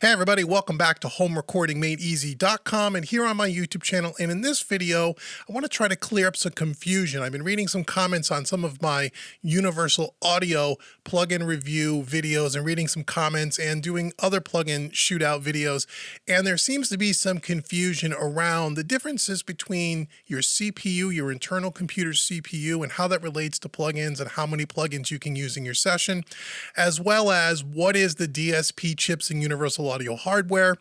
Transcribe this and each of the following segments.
Hey everybody, welcome back to HomeRecordingMadeEasy.com and here on my YouTube channel. And in this video, I want to try to clear up some confusion. I've been reading some comments on some of my universal audio plugin review videos and reading some comments and doing other plugin shootout videos. And there seems to be some confusion around the differences between your CPU, your internal computer CPU, and how that relates to plugins and how many plugins you can use in your session, as well as what is the DSP chips in universal audio hardware.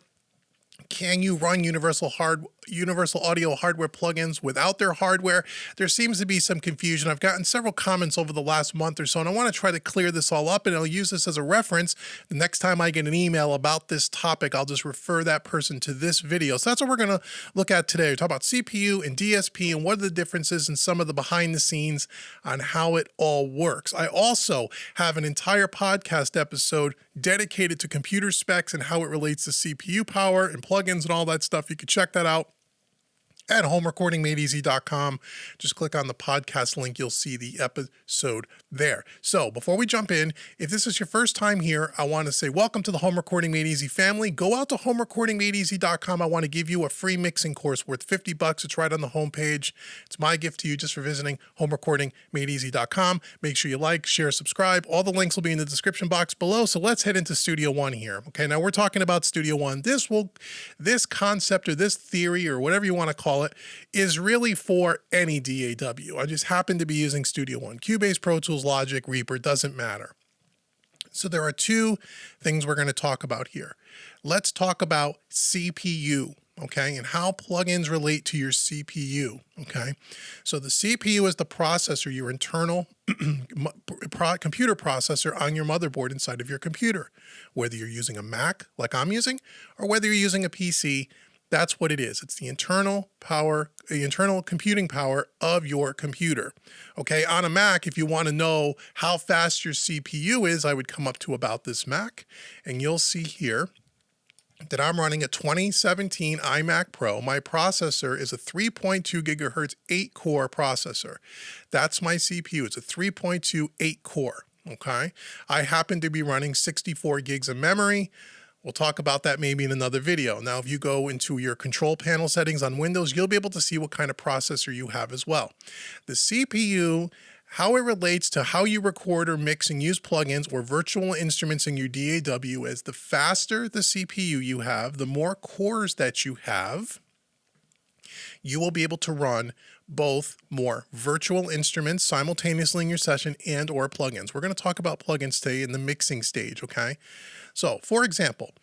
Can you run universal audio hardware plugins without their hardware? There seems to be some confusion. I've gotten several comments over the last month or so, and I want to try to clear this all up, and I'll use this as a reference. The next time I get an email about this topic, I'll just refer that person to this video. So that's what we're going to look at today. We talk about CPU and DSP and what are the differences and some of the behind the scenes on how it all works. I also have an entire podcast episode dedicated to computer specs and how it relates to CPU power and plugins and all that stuff. You can check that out at HomeRecordingMadeEasy.com. Just click on the podcast link. You'll see the episode there. So before we jump in, if this is your first time here, I want to say welcome to the Home Recording Made Easy family. Go out to HomeRecordingMadeEasy.com. I want to give you a free mixing course worth $50. It's right on the homepage. It's my gift to you just for visiting HomeRecordingMadeEasy.com. Make sure you like, share, subscribe. All the links will be in the description box below. So let's head into Studio One here. Okay, now we're talking about Studio One. This concept or this theory or whatever you want to call it is really for any DAW. I just happen to be using Studio One. Cubase, Pro Tools, Logic, Reaper, doesn't matter. So there are two things we're going to talk about here. Let's talk about CPU, okay, and how plugins relate to your CPU, okay? So the CPU is the processor, your internal computer processor on your motherboard inside of your computer. Whether you're using a Mac, like I'm using, or whether you're using a PC, that's what it is. It's the internal power, the internal computing power of your computer. Okay, on a Mac, if you want to know how fast your CPU is, I would come up to about this Mac, and you'll see here that I'm running a 2017 iMac Pro. My processor is a 3.2 gigahertz 8-core processor. That's my CPU. It's a 3.2 8-core. Okay, I happen to be running 64 gigs of memory. We'll talk about that maybe in another video. Now, if you go into your control panel settings on Windows, you'll be able to see what kind of processor you have as well. The CPU, how it relates to how you record or mix and use plugins or virtual instruments in your DAW is the faster the CPU you have, the more cores that you have, you will be able to run both more virtual instruments simultaneously in your session and or plugins. We're going to talk about plugins today in the mixing stage, okay? So, for example,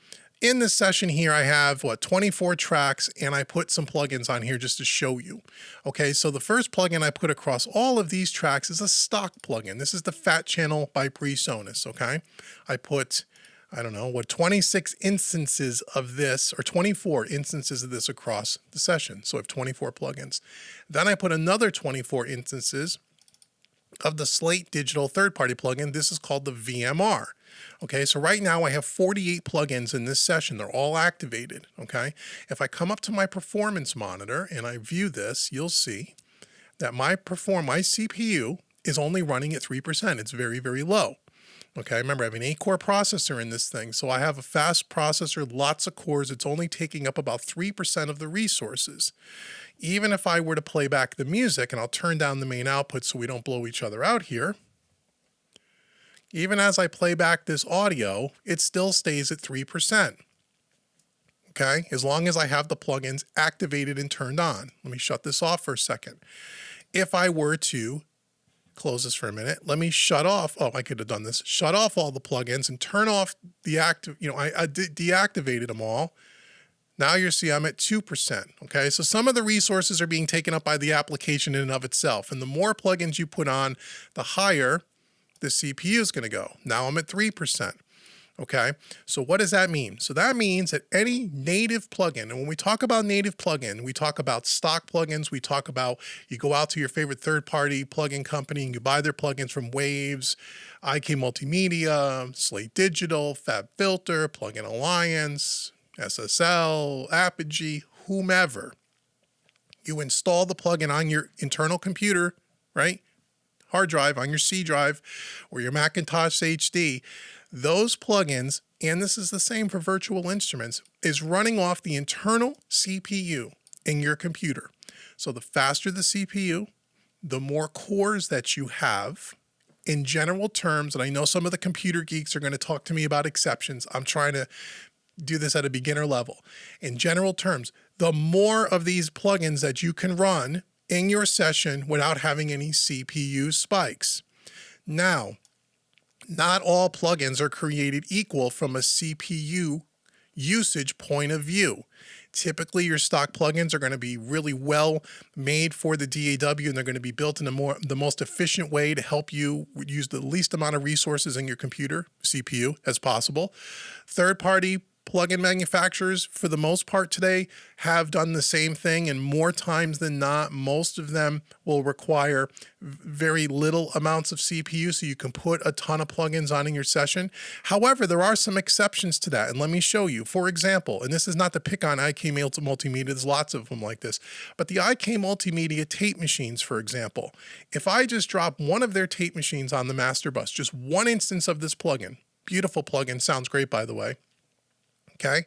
in this session here, I have, 24 tracks, and I put some plugins on here just to show you. Okay, so the first plugin I put across all of these tracks is a stock plugin. This is the Fat Channel by PreSonus, okay? I put, 26 instances of this, or 24 instances of this across the session. So I have 24 plugins. Then I put another 24 instances of the Slate Digital third-party plugin. This is called the VMR. Okay, so right now I have 48 plugins in this session. They're all activated, okay? If I come up to my performance monitor and I view this, you'll see that my CPU is only running at 3%. It's very, very low. Okay, remember I have an 8-core processor in this thing, so I have a fast processor, lots of cores. It's only taking up about 3% of the resources. Even if I were to play back the music, and I'll turn down the main output so we don't blow each other out here, even as I play back this audio, it still stays at 3%. Okay, as long as I have the plugins activated and turned on. Let me shut this off for a second. If I were to close this for a minute, let me shut off, I could have done this, shut off all the plugins and turn off the I deactivated them all. Now you see I'm at 2%, okay? So some of the resources are being taken up by the application in and of itself, and the more plugins you put on, the higher the CPU is going to go. Now I'm at 3%. Okay, so what does that mean? So that means that any native plugin, and when we talk about native plugin, we talk about stock plugins, we talk about you go out to your favorite third-party plugin company and you buy their plugins from Waves, IK Multimedia, Slate Digital, FabFilter, Plugin Alliance, SSL, Apogee, whomever. You install the plugin on your internal computer, right? Hard drive, on your C drive, or your Macintosh HD. Those plugins and this is the same for virtual instruments, is running off the internal CPU in your computer. So the faster the CPU, the more cores that you have. In general terms, and I know some of the computer geeks are going to talk to me about exceptions. I'm trying to do this at a beginner level. In general terms, the more of these plugins that you can run in your session without having any CPU spikes. Now, not all plugins are created equal from a CPU usage point of view. Typically, your stock plugins are going to be really well made for the DAW, and they're going to be built in the most efficient way to help you use the least amount of resources in your computer, CPU, as possible. Third-party plugin manufacturers, for the most part today, have done the same thing, and more times than not, most of them will require very little amounts of CPU, so you can put a ton of plugins on in your session. However, there are some exceptions to that, and let me show you. For example, and this is not to pick on IK Multimedia, there's lots of them like this, but the IK Multimedia tape machines, for example, if I just drop one of their tape machines on the master bus, just one instance of this plugin, beautiful plugin, sounds great by the way, okay?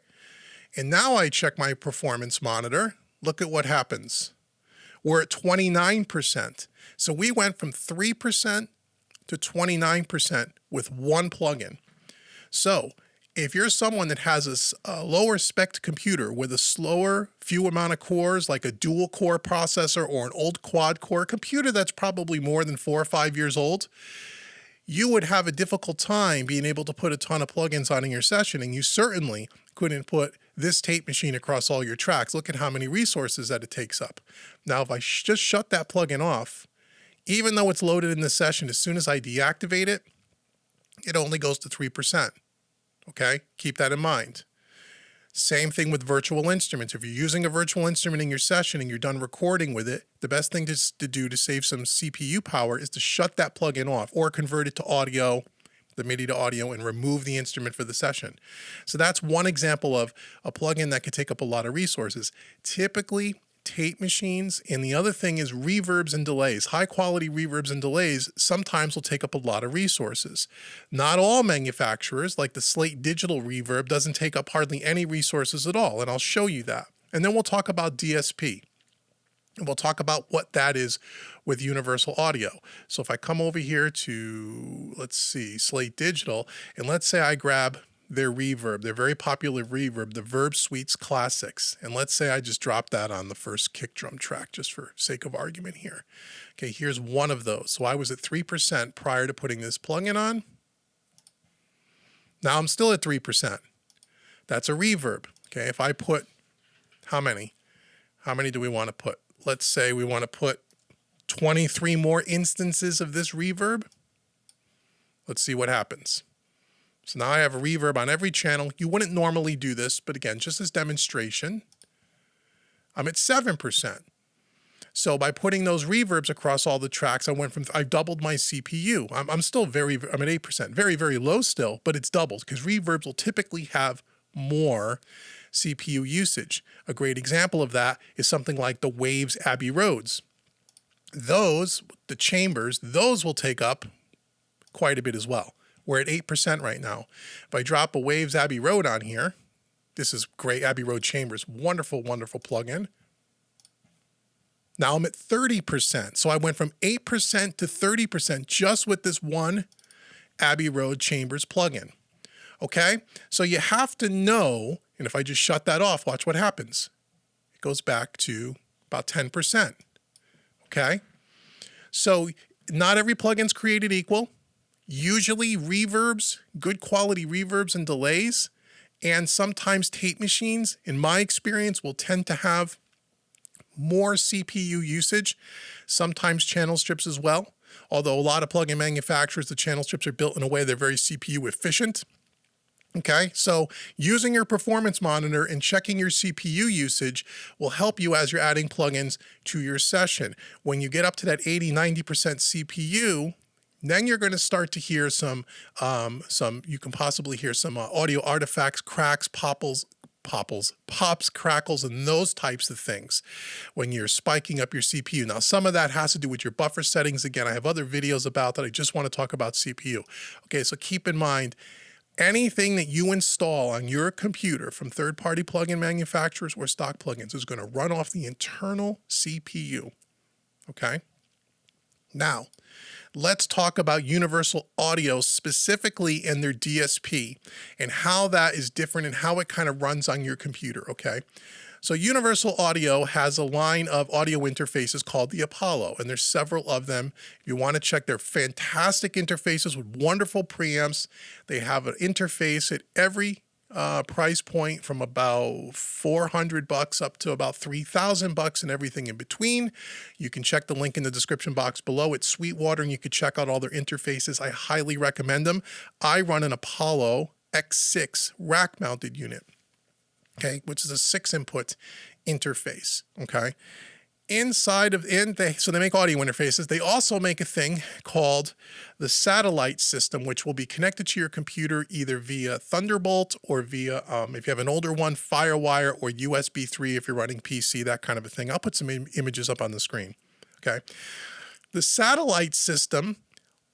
And now I check my performance monitor. Look at what happens. We're at 29%. So we went from 3% to 29% with one plugin. So if you're someone that has a lower spec computer with a slower, few amount of cores, like a dual core processor or an old quad core computer that's probably more than 4 or 5 years old, you would have a difficult time being able to put a ton of plugins on in your session, and you certainly couldn't put this tape machine across all your tracks. Look at how many resources that it takes up. Now, if I just shut that plugin off, even though it's loaded in the session, as soon as I deactivate it, it only goes to 3%. Okay, keep that in mind. Same thing with virtual instruments. If you're using a virtual instrument in your session and you're done recording with it, the best thing to do to save some CPU power is to shut that plugin off or convert it to audio, the MIDI to audio, and remove the instrument for the session. So that's one example of a plugin that could take up a lot of resources. Typically, tape machines, and the other thing is reverbs and delays. High quality reverbs and delays sometimes will take up a lot of resources. Not all manufacturers, like the Slate Digital Reverb, doesn't take up hardly any resources at all, and I'll show you that. And then we'll talk about DSP. And we'll talk about what that is with Universal Audio. So if I come over here to, let's see, Slate Digital, and let's say I grab their reverb, their very popular reverb, the Verb Suites Classics. And let's say I just drop that on the first kick drum track, just for sake of argument here. Okay, here's one of those. So I was at 3% prior to putting this plugin on. Now I'm still at 3%. That's a reverb. Okay, if I put, how many? How many do we want to put? Let's say we want to put 23 more instances of this reverb. Let's see what happens. So now I have a reverb on every channel. You wouldn't normally do this, but again, just as demonstration, I'm at 7%. So by putting those reverbs across all the tracks, I doubled my CPU. I'm still I'm at 8%, very, very low still, but it's doubled because reverbs will typically have more CPU usage. A great example of that is something like the Waves Abbey Roads. Those, the chambers, those will take up quite a bit as well. We're at 8% right now. If I drop a Waves Abbey Road on here, this is great, Abbey Road Chambers, wonderful, wonderful plugin. Now I'm at 30%. So I went from 8% to 30% just with this one Abbey Road Chambers plugin. Okay, so you have to know, and if I just shut that off, watch what happens. It goes back to about 10%. Okay, so not every plugin's created equal. Usually reverbs, good quality reverbs and delays, and sometimes tape machines, in my experience, will tend to have more CPU usage, sometimes channel strips as well. Although a lot of plugin manufacturers, the channel strips are built in a way they're very CPU efficient. Okay, so using your performance monitor and checking your CPU usage will help you as you're adding plugins to your session. When you get up to that 80-90% CPU, then you're going to start to hear you can possibly hear some audio artifacts, cracks, pops, crackles, and those types of things when you're spiking up your CPU. Now, some of that has to do with your buffer settings. Again, I have other videos about that. I just want to talk about CPU. Okay, so keep in mind, Anything that you install on your computer from third-party plugin manufacturers or stock plugins is going to run off the internal CPU, okay? Now, let's talk about Universal Audio specifically in their DSP and how that is different and how it kind of runs on your computer, okay? So Universal Audio has a line of audio interfaces called the Apollo, and there's several of them. If you want to check, they're fantastic interfaces with wonderful preamps. They have an interface at every price point from about $400 up to about $3,000 and everything in between. You can check the link in the description box below. It's Sweetwater, and you can check out all their interfaces. I highly recommend them. I run an Apollo X6 rack-mounted unit, okay, which is a 6-input interface, okay? So they make audio interfaces. They also make a thing called the satellite system, which will be connected to your computer either via Thunderbolt or via, if you have an older one, FireWire or USB 3 if you're running PC, that kind of a thing. I'll put some images up on the screen, okay? The satellite system,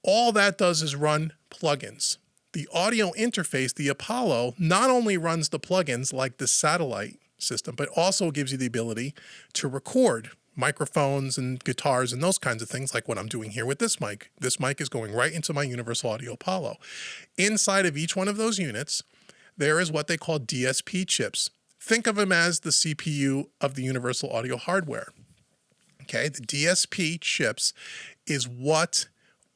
all that does is run plugins. The audio interface, the Apollo, not only runs the plugins like the satellite system, but also gives you the ability to record microphones and guitars and those kinds of things like what I'm doing here with this mic. This mic is going right into my Universal Audio Apollo. Inside of each one of those units, there is what they call DSP chips. Think of them as the CPU of the Universal Audio hardware. Okay, the DSP chips is what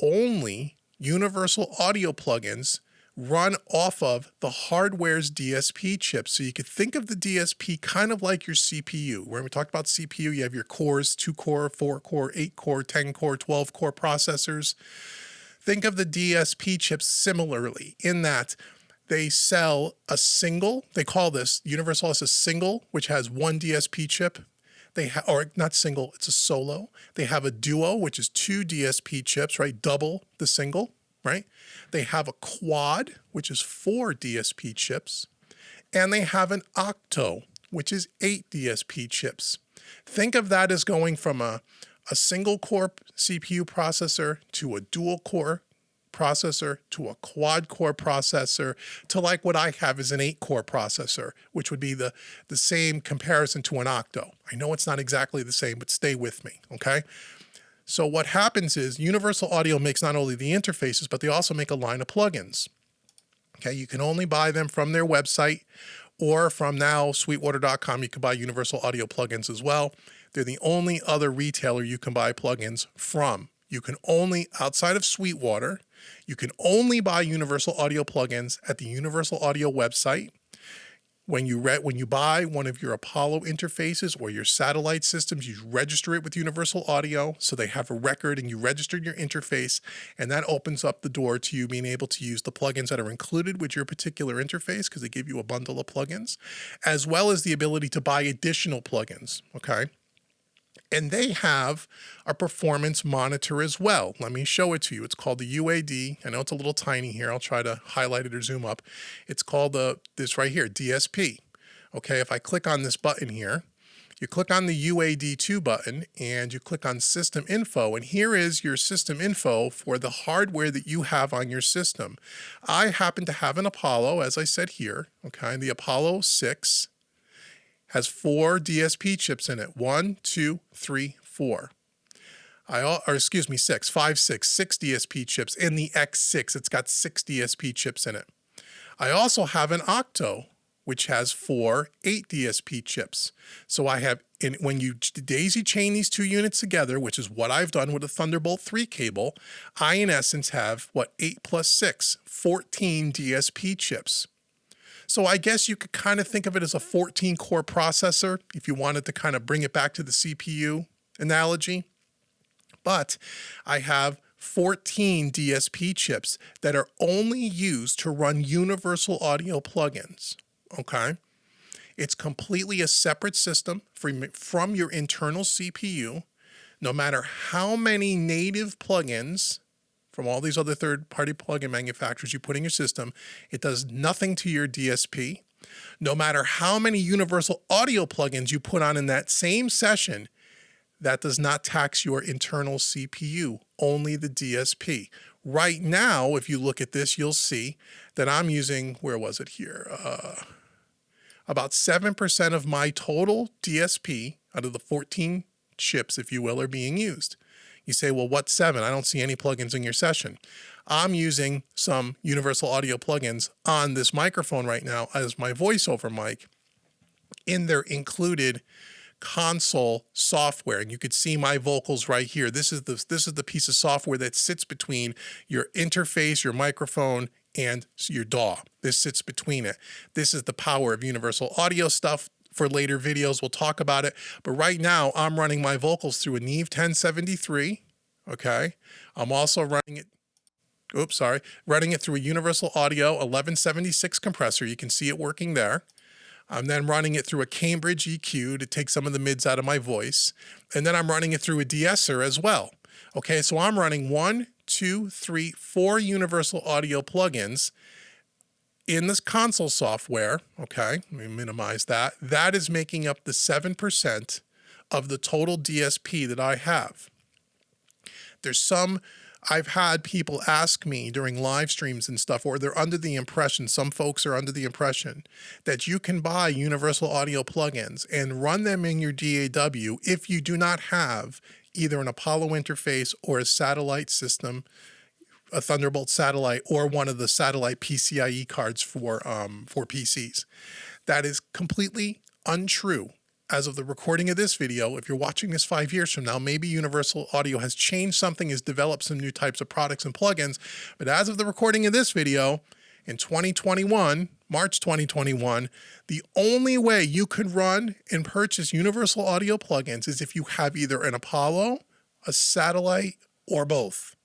only Universal Audio plugins run off of the hardware's DSP chips. So you could think of the DSP kind of like your CPU. When we talked about CPU, you have your cores, 2-core, 4-core, 8-core, 10-core, 12-core processors. Think of the DSP chips similarly in that they sell a single, they call this, Universal has a single, which has one DSP chip. Or not single, it's a solo. They have a duo, which is 2 DSP chips, right? Double the single, right? They have a quad, which is 4 DSP chips. And they have an octo, which is 8 DSP chips. Think of that as going from a single core CPU processor to a dual core processor to a quad core processor to like what I have is an 8-core processor, which would be the same comparison to an octo. I know it's not exactly the same, but stay with me, okay? So what happens is Universal Audio makes not only the interfaces, but they also make a line of plugins. Okay, you can only buy them from their website or from now Sweetwater.com. You can buy Universal Audio plugins as well. They're the only other retailer you can buy plugins from. You can only, outside of Sweetwater, you can only buy Universal Audio plugins at the Universal Audio website. When you buy one of your Apollo interfaces or your satellite systems, you register it with Universal Audio, so they have a record and you register your interface, and that opens up the door to you being able to use the plugins that are included with your particular interface because they give you a bundle of plugins, as well as the ability to buy additional plugins, okay? And they have a performance monitor as well. Let me show it to you. It's called the UAD. I know it's a little tiny here. I'll try to highlight it or zoom up. It's called this right here, DSP. Okay, if I click on this button here, you click on the UAD2 button and you click on System Info, and here is your system info for the hardware that you have on your system. I happen to have an Apollo, as I said here, okay, the Apollo 6. Has 4 DSP chips in it. 1, 2, 3, 4. 6, 5, 6, 6 DSP chips in the X6. It's got 6 DSP chips in it. I also have an octo, which has 4 8 DSP chips. So I have, when you daisy chain these two units together, which is what I've done with a Thunderbolt 3 cable, I in essence have, 8 plus 6, 14 DSP chips. So I guess you could kind of think of it as a 14-core processor if you wanted to kind of bring it back to the CPU analogy. But I have 14 DSP chips that are only used to run Universal Audio plugins, okay? It's completely a separate system from your internal CPU. No matter how many native plugins from all these other third-party plugin manufacturers you put in your system, it does nothing to your DSP. No matter how many Universal Audio plugins you put on in that same session, that does not tax your internal CPU, only the DSP. Right now, if you look at this, you'll see that I'm using, where was it here? About 7% of my total DSP out of the 14 chips, if you will, are being used. You say, well, what's 7? I don't see any plugins in your session. I'm using some universal audio plugins on this microphone right now as my voiceover mic in their included console software, and you could see my vocals right here. This is the piece of software that sits between your interface, your microphone, and your DAW. This sits between it. This is the power of universal audio stuff. For later videos, we'll talk about it. But right now, I'm running my vocals through a Neve 1073. Okay. I'm also running it. Running it through a Universal Audio 1176 compressor. You can see it working there. I'm then running it through a Cambridge EQ to take some of the mids out of my voice. And then I'm running it through a de-esser as well. Okay, so I'm running 1, 2, 3, 4 Universal Audio plugins in this console software. Okay, let me minimize that. That is making up the 7% of the total DSP that I have. I've had people ask me during live streams and stuff, or they're under the impression, some folks are under the impression that you can buy universal audio plugins and run them in your DAW if you do not have either an Apollo interface or a satellite system, a Thunderbolt satellite, or one of the satellite PCIe cards for PCs. That is completely untrue. As of the recording of this video, if you're watching this 5 years from now, maybe Universal Audio has changed something, has developed some new types of products and plugins. But as of the recording of this video, in 2021, March 2021, the only way you could run and purchase Universal Audio plugins is if you have either an Apollo, a satellite, or both.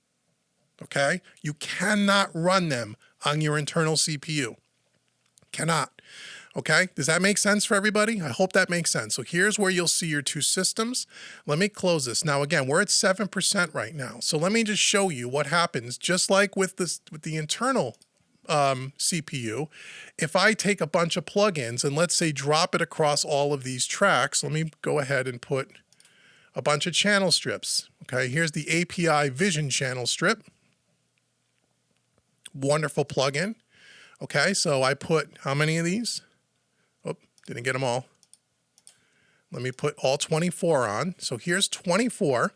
Okay? You cannot run them on your internal CPU. Cannot. Okay, does that make sense for everybody? I hope that makes sense. So here's where you'll see your two systems. Let me close this. Now, again, we're at 7% right now. So let me just show you what happens, just like with the internal CPU. If I take a bunch of plugins and let's say drop it across all of these tracks, let me go ahead and put a bunch of channel strips. Okay, here's the API Vision channel strip. Wonderful plugin. Okay, so I put how many of these? Didn't get them all. Let me put all 24 on. So here's 24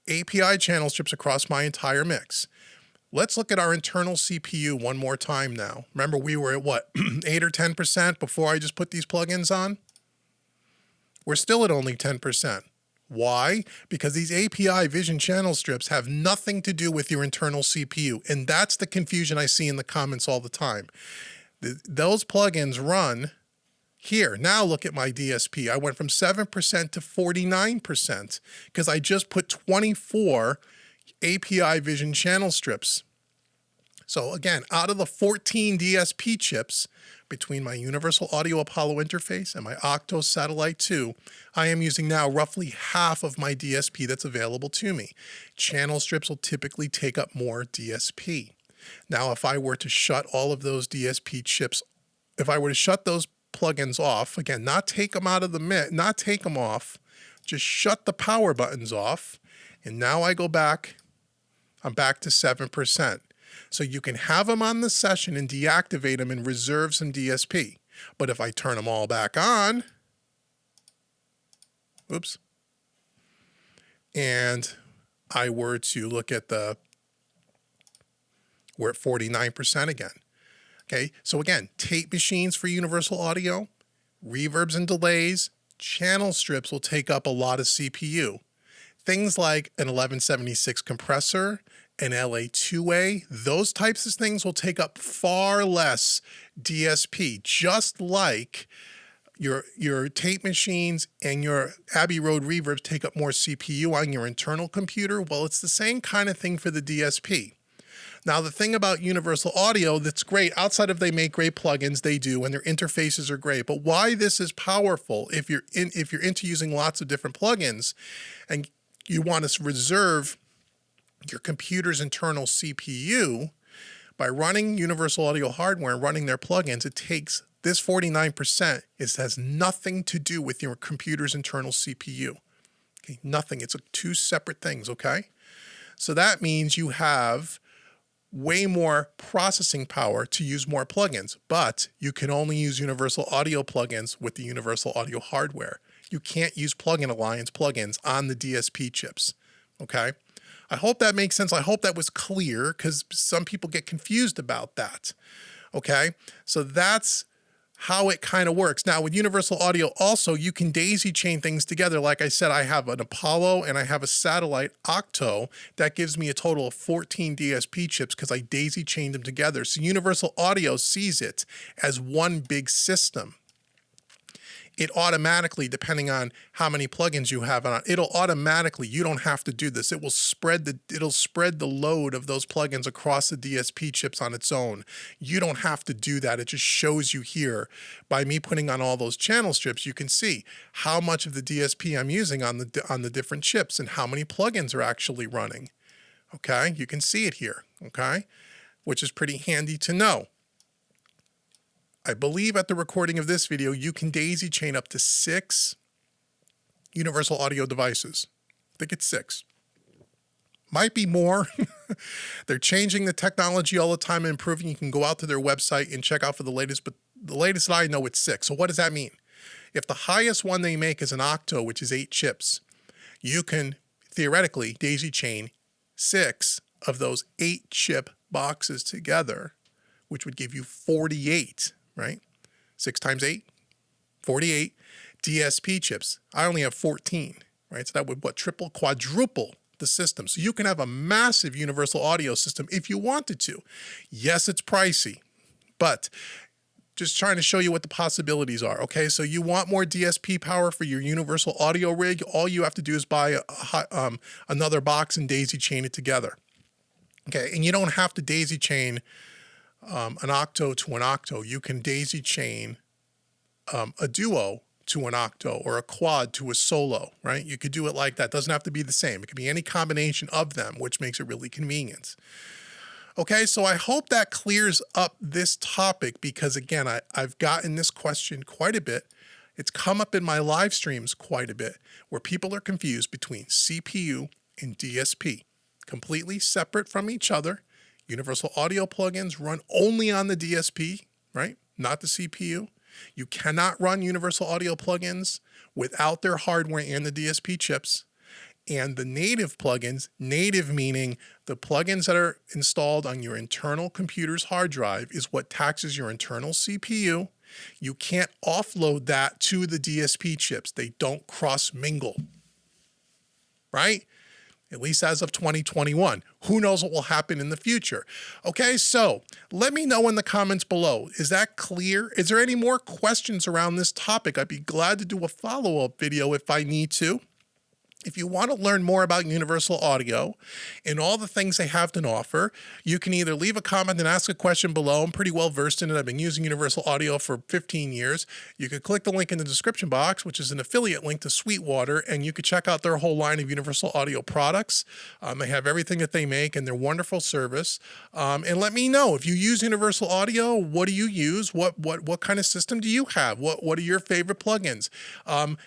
API channel strips across my entire mix. Let's look at our internal CPU one more time now. Remember, we were at what, 8 or 10% before I just put these plugins on? We're still at only 10%. Why? Because these API Vision channel strips have nothing to do with your internal CPU. And that's the confusion I see in the comments all the time. Those plugins run here. Now look at my DSP. I went from 7% to 49% because I just put 24 API Vision channel strips. So again, out of the 14 DSP chips between my Universal Audio Apollo interface and my Octo Satellite 2, I am using now roughly half of my DSP that's available to me. Channel strips will typically take up more DSP. Now, if I were to shut all of those DSP chips, if I were to shut those plugins off, again, not take them out of the mix, not take them off, just shut the power buttons off, and now I go back, I'm back to 7%. So you can have them on the session and deactivate them and reserve some DSP. But if I turn them all back on, oops, and I were to look at we're at 49% again. Okay, so again, tape machines for universal audio, reverbs and delays, channel strips will take up a lot of CPU. Things like an 1176 compressor, an LA2A, those types of things will take up far less DSP, just like your tape machines and your Abbey Road reverbs take up more CPU on your internal computer. Well, it's the same kind of thing for the DSP. Now, the thing about Universal Audio that's great, outside of they make great plugins, they do, and their interfaces are great. But why this is powerful, if you're into using lots of different plugins and you want to reserve your computer's internal CPU, by running Universal Audio hardware and running their plugins, it takes this 49%. It has nothing to do with your computer's internal CPU. Okay, nothing. It's two separate things, okay? So that means you have way more processing power to use more plugins, but you can only use Universal Audio plugins with the Universal Audio hardware. You can't use Plugin Alliance plugins on the DSP chips, okay? I hope that makes sense. I hope that was clear because some people get confused about that, okay? So that's how it kind of works. Now with Universal Audio also, you can daisy chain things together. Like I said, I have an Apollo and I have a satellite Octo that gives me a total of 14 DSP chips because I daisy chained them together. So Universal Audio sees it as one big system. It automatically, depending on how many plugins you have on, it'll automatically, you don't have to do this. It'll spread the load of those plugins across the DSP chips on its own. You don't have to do that. It just shows you here by me putting on all those channel strips, you can see how much of the DSP I'm using on the different chips and how many plugins are actually running. Okay, you can see it here, okay, which is pretty handy to know. I believe at the recording of this video, you can daisy chain up to 6 Universal Audio devices. I think it's 6. Might be more. They're changing the technology all the time and improving. You can go out to their website and check out for the latest, but the latest that I know it's 6. So what does that mean? If the highest one they make is an Octo, which is 8 chips, you can theoretically daisy chain 6 of those 8 chip boxes together, which would give you 48. Right? 6 times 8, 48 DSP chips. I only have 14, right? So that would triple, quadruple the system. So you can have a massive Universal Audio system if you wanted to. Yes, it's pricey, but just trying to show you what the possibilities are. Okay, so you want more DSP power for your Universal Audio rig. All you have to do is buy another box and daisy chain it together. Okay, and you don't have to daisy chain an Octo to an Octo. You can daisy chain a duo to an Octo or a quad to a solo, right? You could do it like that. It doesn't have to be the same. It could be any combination of them, which makes it really convenient. Okay, so I hope that clears up this topic because again, I've gotten this question quite a bit. It's come up in my live streams quite a bit where people are confused between CPU and DSP, completely separate from each other. Universal Audio plugins run only on the DSP, right? Not the CPU. You cannot run Universal Audio plugins without their hardware and the DSP chips. And the native plugins, native meaning the plugins that are installed on your internal computer's hard drive is what taxes your internal CPU. You can't offload that to the DSP chips. They don't cross mingle, right? At least as of 2021. Who knows what will happen in the future? Okay, so let me know in the comments below. Is that clear? Is there any more questions around this topic? I'd be glad to do a follow-up video if I need to. If you want to learn more about Universal Audio and all the things they have to offer, you can either leave a comment and ask a question below. I'm pretty well versed in it. I've been using Universal Audio for 15 years. You could click the link in the description box, which is an affiliate link to Sweetwater, and you could check out their whole line of Universal Audio products. They have everything that they make and their wonderful service. And let me know if you use Universal Audio, what do you use? What kind of system do you have? What are your favorite plugins?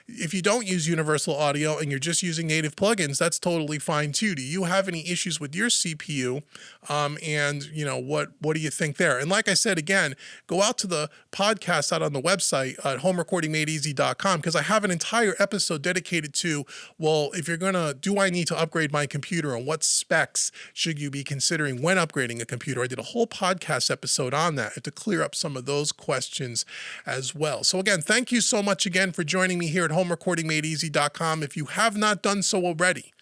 If you don't use Universal Audio and you're just using native plugins, that's totally fine too. Do you have any issues with your CPU? And you know, what do you think there? And like I said, again, go out to the podcast out on the website at homerecordingmadeeasy.com because I have an entire episode dedicated to, well, if you're gonna, do I need to upgrade my computer and what specs should you be considering when upgrading a computer? I did a whole podcast episode on that to clear up some of those questions as well. So again, thank you so much again for joining me here at homerecordingmadeeasy.com. If you have not done so already,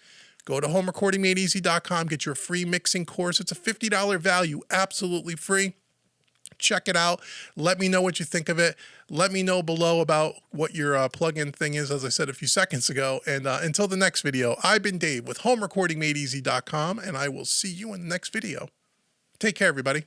go to homerecordingmadeeasy.com, get your free mixing course. It's a $50 value, absolutely free. Check it out. Let me know what you think of it. Let me know below about what your plugin thing is, as I said a few seconds ago. And until the next video, I've been Dave with homerecordingmadeeasy.com, and I will see you in the next video. Take care, everybody.